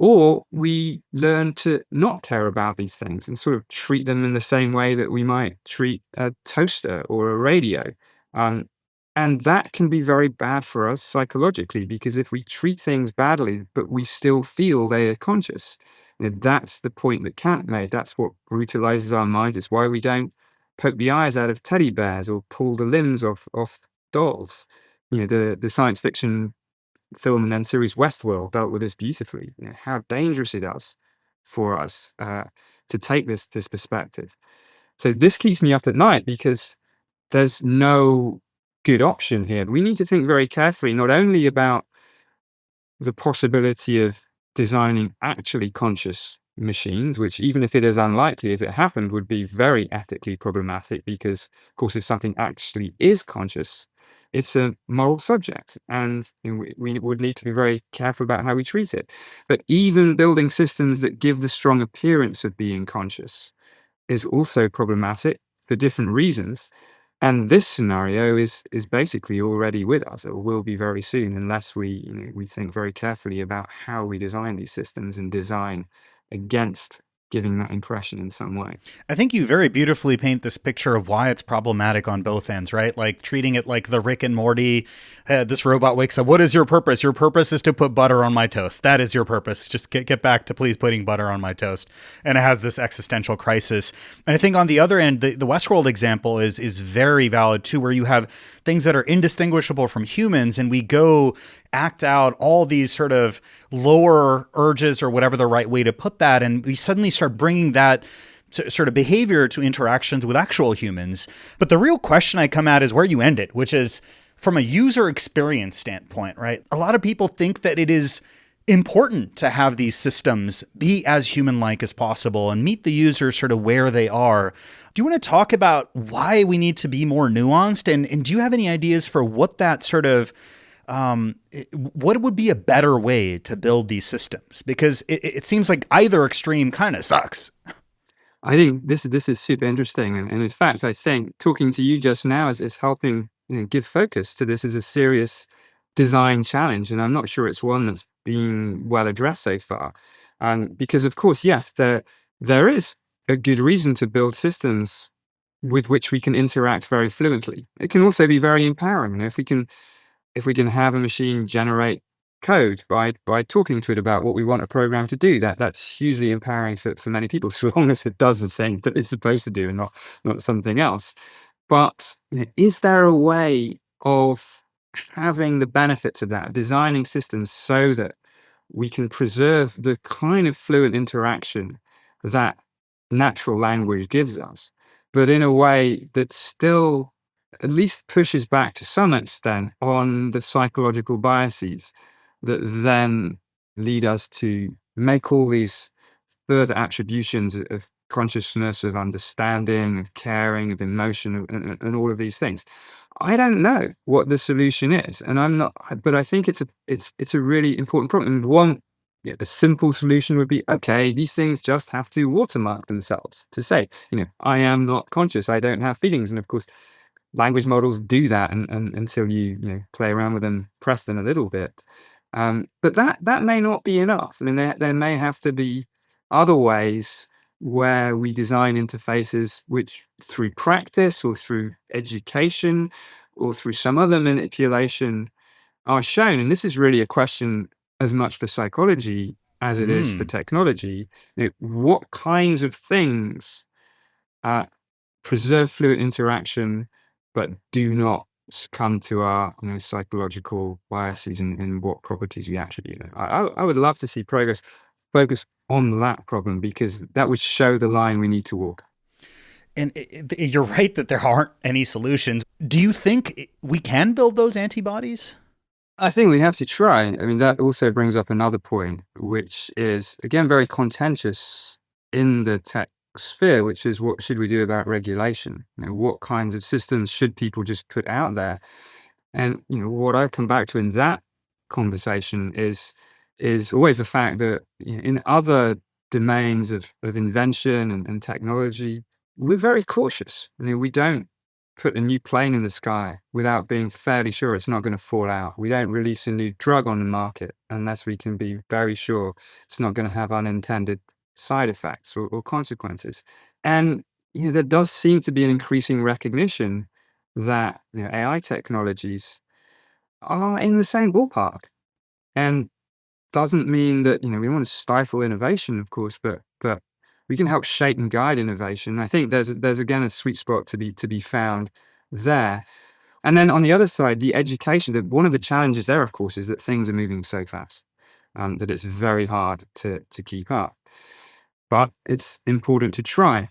Or we learn to not care about these things and sort of treat them in the same way that we might treat a toaster or a radio. Um, and that can be very bad for us psychologically, because if we treat things badly, but we still feel they are conscious, that's the point that Kant made. That's what brutalizes our minds. It's why we don't poke the eyes out of teddy bears or pull the limbs off dolls. The science fiction film and then series Westworld dealt with this beautifully. How dangerous it is for us to take this perspective. So this keeps me up at night because there's no good option here. We need to think very carefully, not only about the possibility of designing actually conscious machines, which, even if it is unlikely, if it happened, would be very ethically problematic because, of course, if something actually is conscious, it's a moral subject, and we would need to be very careful about how we treat it. But even building systems that give the strong appearance of being conscious is also problematic for different reasons. And this scenario is basically already with us, or will be very soon, unless we think very carefully about how we design these systems and design against giving that impression in some way. I think you very beautifully paint this picture of why it's problematic on both ends, right? Like treating it like the Rick and Morty, this robot wakes up. What is your purpose? Your purpose is to put butter on my toast. That is your purpose. Just get back to please putting butter on my toast. And it has this existential crisis. And I think on the other end, the Westworld example is very valid too, where you have things that are indistinguishable from humans, and we go act out all these sort of lower urges, or whatever the right way to put that, and we suddenly start bringing that sort of behavior to interactions with actual humans. But the real question I come at is where you ended, which is from a user experience standpoint, right? A lot of people think that it is important to have these systems be as human-like as possible and meet the user sort of where they are. Do you want to talk about why we need to be more nuanced? And do you have any ideas for what that sort of what would be a better way to build these systems? Because it seems like either extreme kind of sucks. I think this is super interesting, and in fact, I think talking to you just now is helping give focus to this as a serious design challenge, and I'm not sure it's one that's been well addressed so far. Because of course, yes, there is a good reason to build systems with which we can interact very fluently. It can also be very empowering. If we can have a machine generate code by talking to it about what we want a program to do, that's hugely empowering for many people, so long as it does the thing that it's supposed to do and not something else. But is there a way of having the benefits of that, designing systems so that we can preserve the kind of fluent interaction that natural language gives us, but in a way that still at least pushes back to some extent on the psychological biases that then lead us to make all these further attributions of consciousness, of understanding, of caring, of emotion, and all of these things. I don't know what the solution is, and I'm not. But I think it's a really important problem. And one, the simple solution would be, okay, these things just have to watermark themselves to say, I am not conscious, I don't have feelings, and of course, language models do that, and until you play around with them, press them a little bit. But that may not be enough. I mean, there may have to be other ways where we design interfaces which, through practice or through education or through some other manipulation, are shown. And this is really a question as much for psychology as it is for technology. What kinds of things preserve fluent interaction but do not succumb to our psychological biases and what properties we attribute. I would love to see progress focus on that problem, because that would show the line we need to walk. And you're right that there aren't any solutions. Do you think we can build those antibodies? I think we have to try. I mean, that also brings up another point, which is, again, very contentious in the tech sphere, which is, what should we do about regulation? What kinds of systems should people just put out there? And what I come back to in that conversation is always the fact that in other domains of invention and technology, we're very cautious. We don't put a new plane in the sky without being fairly sure it's not going to fall out. We don't release a new drug on the market unless we can be very sure it's not going to have unintended side effects or consequences. And there does seem to be an increasing recognition that AI technologies are in the same ballpark. And doesn't mean that we want to stifle innovation, of course, but we can help shape and guide innovation. I think there's again a sweet spot to be found there. And then on the other side, the education. One of the challenges there, of course, is that things are moving so fast that it's very hard to keep up. But it's important to try.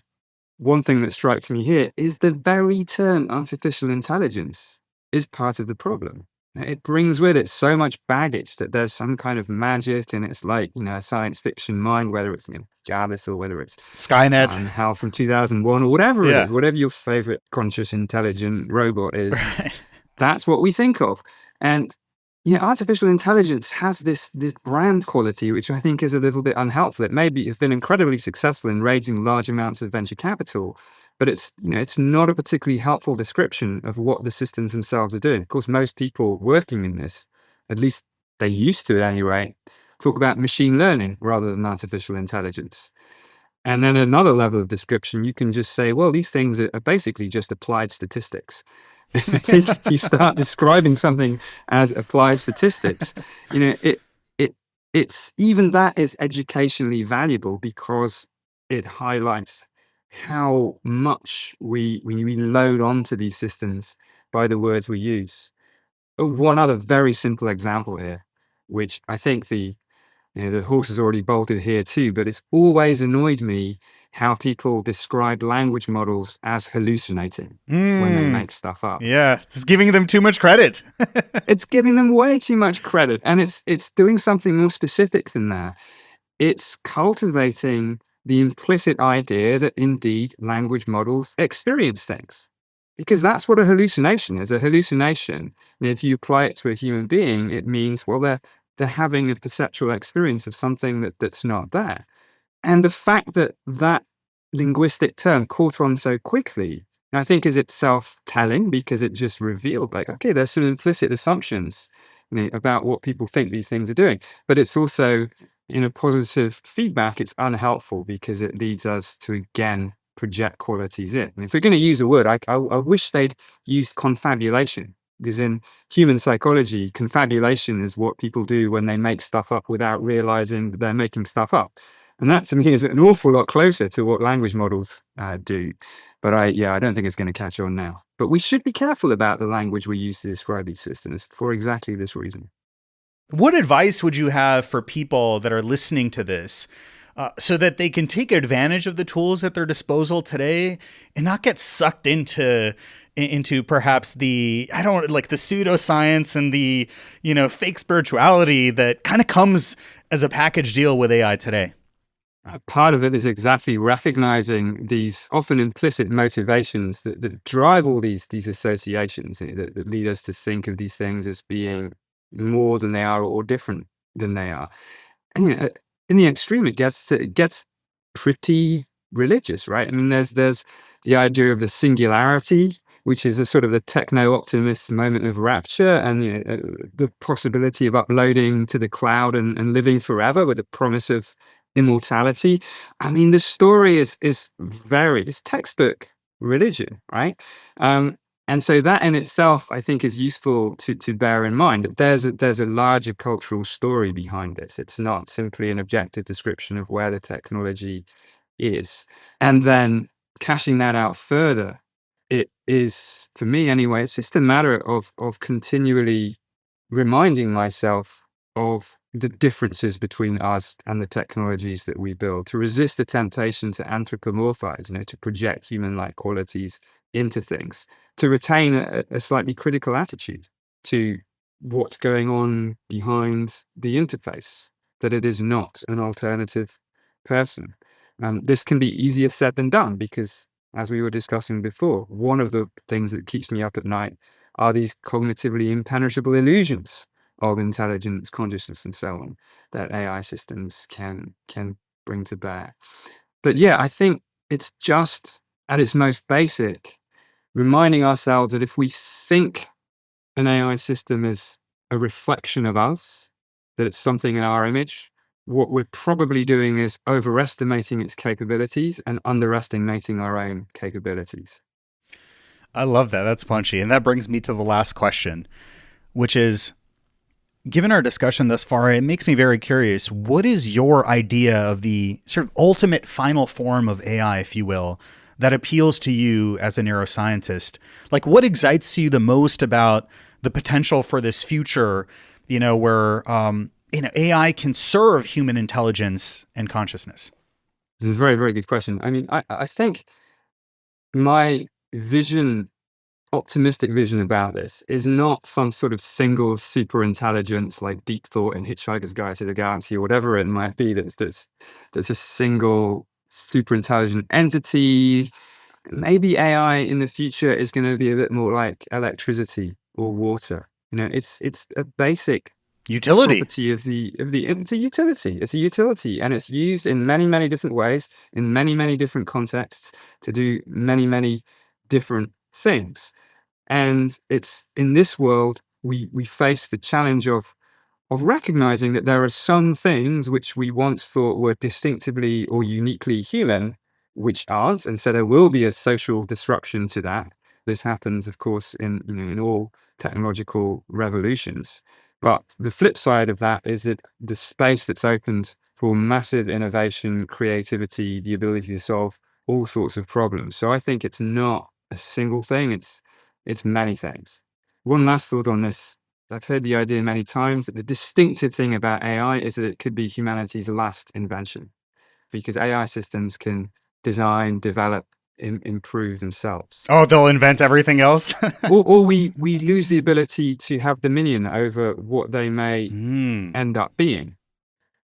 One thing that strikes me here is the very term artificial intelligence is part of the problem. It brings with it so much baggage that there's some kind of magic, and it's like, a science fiction mind, whether it's Jarvis or whether it's Skynet. HAL from 2001 or whatever it Yeah. is, whatever your favorite conscious intelligent robot is. Right. That's what we think of. And artificial intelligence has this brand quality, which I think is a little bit unhelpful. It may have been incredibly successful in raising large amounts of venture capital, but it's not a particularly helpful description of what the systems themselves are doing. Of course, most people working in this, at least they used to at any rate, talk about machine learning rather than artificial intelligence. And then another level of description, you can just say, well, these things are basically just applied statistics. If you start describing something as applied statistics, it's even that is educationally valuable because it highlights how much we load onto these systems by the words we use. One other very simple example here, which I think the horse has already bolted here too, but it's always annoyed me how people describe language models as hallucinating when they make stuff up. Yeah, it's giving them too much credit. It's giving them way too much credit, and it's doing something more specific than that. It's cultivating the implicit idea that indeed language models experience things. Because that's what a hallucination is. A hallucination, if you apply it to a human being, it means, well, they're having a perceptual experience of something that's not there. And the fact that that linguistic term caught on so quickly, I think is itself telling because it just revealed okay, there's some implicit assumptions about what people think these things are doing. But it's also, positive feedback, it's unhelpful because it leads us to, again, project qualities in. And if we're going to use a word, I wish they'd used confabulation. Because in human psychology, confabulation is what people do when they make stuff up without realizing that they're making stuff up. And that, to me, is an awful lot closer to what language models do. But I don't think it's going to catch on now. But we should be careful about the language we use to describe these systems for exactly this reason. What advice would you have for people that are listening to this so that they can take advantage of the tools at their disposal today and not get sucked into perhaps the pseudoscience and the, fake spirituality that kind of comes as a package deal with AI today? Part of it is exactly recognizing these often implicit motivations that drive all these associations that lead us to think of these things as being more than they are or different than they are. And in the extreme, it gets pretty religious, right? I mean, there's the idea of the singularity, which is a sort of the techno-optimist moment of rapture, and the possibility of uploading to the cloud and living forever with the promise of immortality. I mean, the story is it's textbook religion, right? And so that in itself, I think, is useful to bear in mind that there's a larger cultural story behind this. It's not simply an objective description of where the technology is. And then cashing that out further, it is, for me anyway, it's just a matter of continually reminding myself of the differences between us and the technologies that we build, to resist the temptation to anthropomorphize, to project human-like qualities into things, to retain a slightly critical attitude to what's going on behind the interface, that it is not an alternative person. This can be easier said than done because, as we were discussing before, one of the things that keeps me up at night are these cognitively impenetrable illusions of intelligence, consciousness, and so on that AI systems can bring to bear. But I think it's just at its most basic, reminding ourselves that if we think an AI system is a reflection of us, that it's something in our image, what we're probably doing is overestimating its capabilities and underestimating our own capabilities. I love that. That's punchy. And that brings me to the last question, which is, given our discussion thus far, it makes me very curious. What is your idea of the sort of ultimate final form of AI, if you will, that appeals to you as a neuroscientist? Like, what excites you the most about the potential for this future, where AI can serve human intelligence and consciousness? This is a very, very good question. I mean, I think my optimistic vision about this is not some sort of single super intelligence like deep thought and Hitchhiker's Guide to the Galaxy or whatever it might be. That's a single super intelligent entity. Maybe AI in the future is going to be a bit more like electricity or water. It's a basic Utility. property of it's a utility. It's a utility, and it's used in many, many different ways, in many, many different contexts to do many, many different things. And it's in this world we face the challenge of recognizing that there are some things which we once thought were distinctively or uniquely human, which aren't, and so there will be a social disruption to that. This happens, of course, in all technological revolutions. But the flip side of that is that the space that's opened for massive innovation, creativity, the ability to solve all sorts of problems. So I think it's not a single thing, it's many things. One last thought on this. I've heard the idea many times that the distinctive thing about AI is that it could be humanity's last invention, because AI systems can design, develop, improve themselves. Oh, they'll invent everything else? or we lose the ability to have dominion over what they may end up being.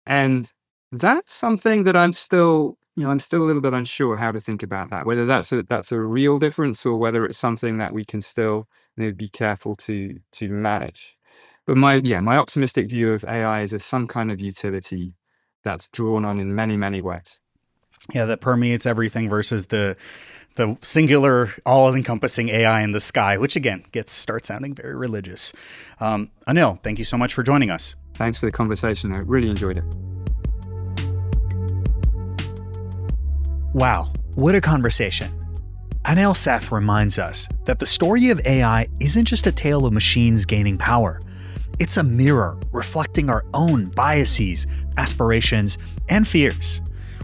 And that's something that I'm still a little bit unsure how to think about that, whether that's a real difference or whether it's something that we can still be careful to manage. But my optimistic view of AI is as some kind of utility that's drawn on in many, many ways. Yeah, that permeates everything versus the singular, all-encompassing AI in the sky, which again starts sounding very religious. Anil, thank you so much for joining us. Thanks for the conversation. I really enjoyed it. Wow, what a conversation. Anil Seth reminds us that the story of AI isn't just a tale of machines gaining power. It's a mirror reflecting our own biases, aspirations, and fears.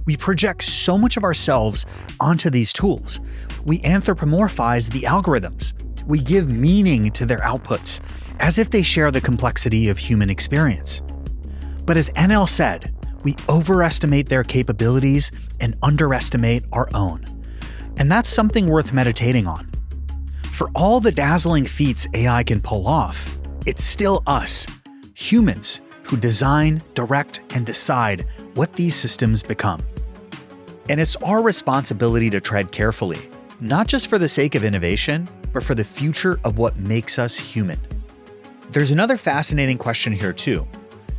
We project so much of ourselves onto these tools. We anthropomorphize the algorithms. We give meaning to their outputs, as if they share the complexity of human experience. But as Anil said, we overestimate their capabilities and underestimate our own. And that's something worth meditating on. For all the dazzling feats AI can pull off, it's still us, humans, who design, direct, and decide what these systems become. And it's our responsibility to tread carefully, not just for the sake of innovation, but for the future of what makes us human. There's another fascinating question here too.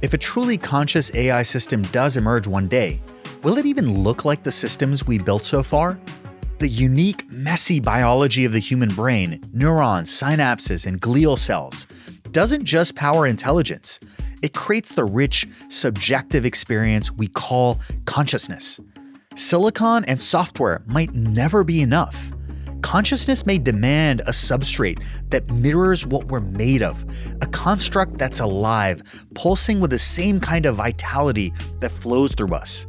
If a truly conscious AI system does emerge one day, will it even look like the systems we built so far? The unique, messy biology of the human brain, neurons, synapses, and glial cells, doesn't just power intelligence. It creates the rich, subjective experience we call consciousness. Silicon and software might never be enough. Consciousness may demand a substrate that mirrors what we're made of, a construct that's alive, pulsing with the same kind of vitality that flows through us.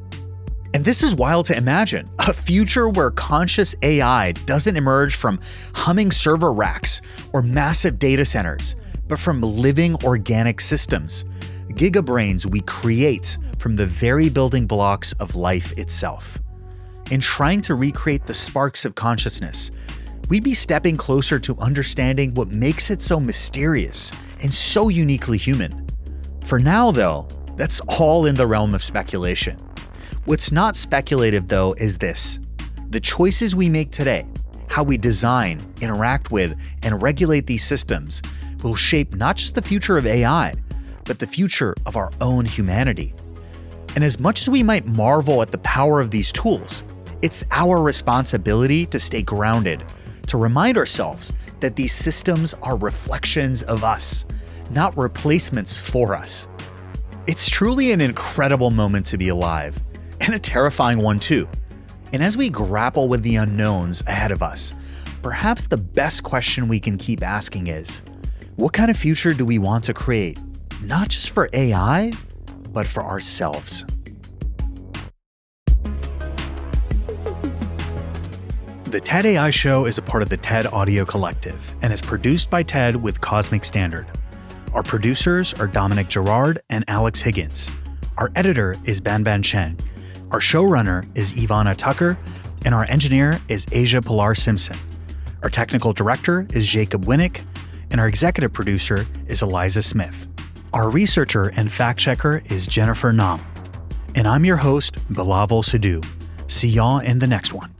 And this is wild to imagine, a future where conscious AI doesn't emerge from humming server racks or massive data centers, but from living organic systems, gigabrains we create from the very building blocks of life itself. In trying to recreate the sparks of consciousness, we'd be stepping closer to understanding what makes it so mysterious and so uniquely human. For now, though, that's all in the realm of speculation. What's not speculative, though, is this. The choices we make today, how we design, interact with, and regulate these systems, will shape not just the future of AI, but the future of our own humanity. And as much as we might marvel at the power of these tools, it's our responsibility to stay grounded, to remind ourselves that these systems are reflections of us, not replacements for us. It's truly an incredible moment to be alive, and a terrifying one too. And as we grapple with the unknowns ahead of us, perhaps the best question we can keep asking is, what kind of future do we want to create? Not just for AI, but for ourselves. The TED AI Show is a part of the TED Audio Collective and is produced by TED with Cosmic Standard. Our producers are Dominic Gerard and Alex Higgins. Our editor is Banban Cheng. Our showrunner is Ivana Tucker, and our engineer is Asia Pilar Simpson. Our technical director is Jacob Winnick, and our executive producer is Eliza Smith. Our researcher and fact-checker is Jennifer Nam. And I'm your host, Bilaval Sidhu. See y'all in the next one.